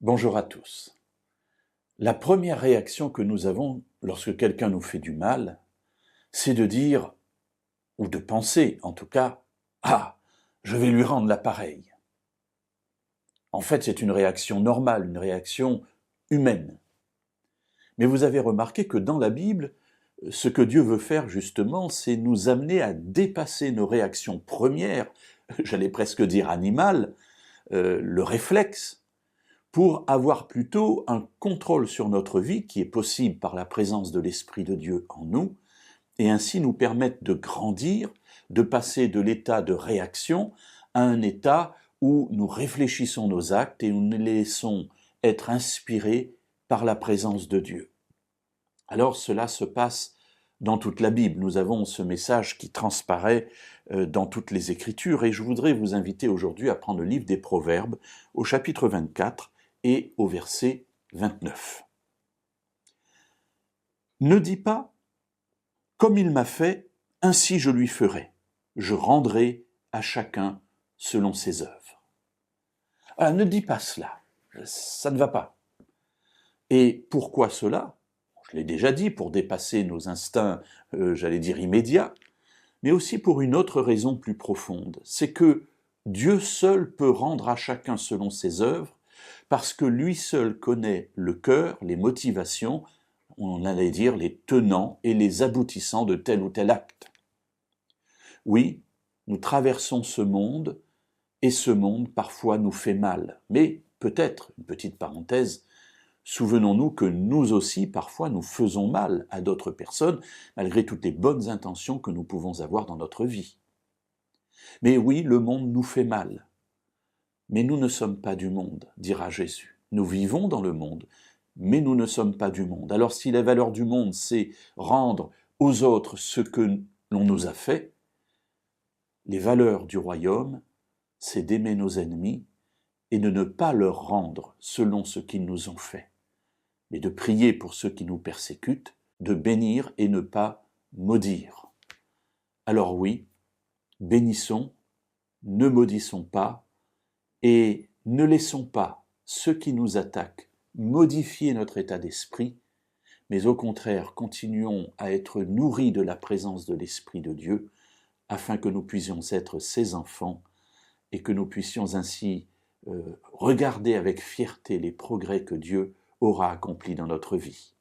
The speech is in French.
Bonjour à tous. La première réaction que nous avons lorsque quelqu'un nous fait du mal, c'est de dire, ou de penser en tout cas, « Ah, je vais lui rendre l'appareil ». En fait, c'est une réaction normale, une réaction humaine. Mais vous avez remarqué que dans la Bible, ce que Dieu veut faire justement, c'est nous amener à dépasser nos réactions premières, j'allais presque dire animales, le réflexe, pour avoir plutôt un contrôle sur notre vie qui est possible par la présence de l'Esprit de Dieu en nous, et ainsi nous permettre de grandir, de passer de l'état de réaction à un état où nous réfléchissons nos actes et où nous les laissons être inspirés par la présence de Dieu. Alors cela se passe dans toute la Bible. Nous avons ce message qui transparaît dans toutes les Écritures, et je voudrais vous inviter aujourd'hui à prendre le livre des Proverbes au chapitre 24 et au verset 29. Ne dis pas « Comme il m'a fait, ainsi je lui ferai. Je rendrai à chacun selon ses œuvres. » Alors, ne dis pas cela, ça ne va pas. Et pourquoi cela? Je l'ai déjà dit, pour dépasser nos instincts, j'allais dire immédiats, mais aussi pour une autre raison plus profonde, c'est que Dieu seul peut rendre à chacun selon ses œuvres, parce que lui seul connaît le cœur, les motivations, on allait dire les tenants et les aboutissants de tel ou tel acte. Oui, nous traversons ce monde, et ce monde parfois nous fait mal. Mais peut-être, une petite parenthèse, souvenons-nous que nous aussi parfois nous faisons mal à d'autres personnes, malgré toutes les bonnes intentions que nous pouvons avoir dans notre vie. Mais oui, le monde nous fait mal. Mais nous ne sommes pas du monde, dira Jésus. Nous vivons dans le monde, mais nous ne sommes pas du monde. Alors si la valeur du monde, c'est rendre aux autres ce que l'on nous a fait, les valeurs du royaume, c'est d'aimer nos ennemis et de ne pas leur rendre selon ce qu'ils nous ont fait, mais de prier pour ceux qui nous persécutent, de bénir et ne pas maudire. Alors oui, bénissons, ne maudissons pas, et ne laissons pas ceux qui nous attaquent modifier notre état d'esprit, mais au contraire, continuons à être nourris de la présence de l'Esprit de Dieu, afin que nous puissions être ses enfants et que nous puissions ainsi regarder avec fierté les progrès que Dieu aura accomplis dans notre vie.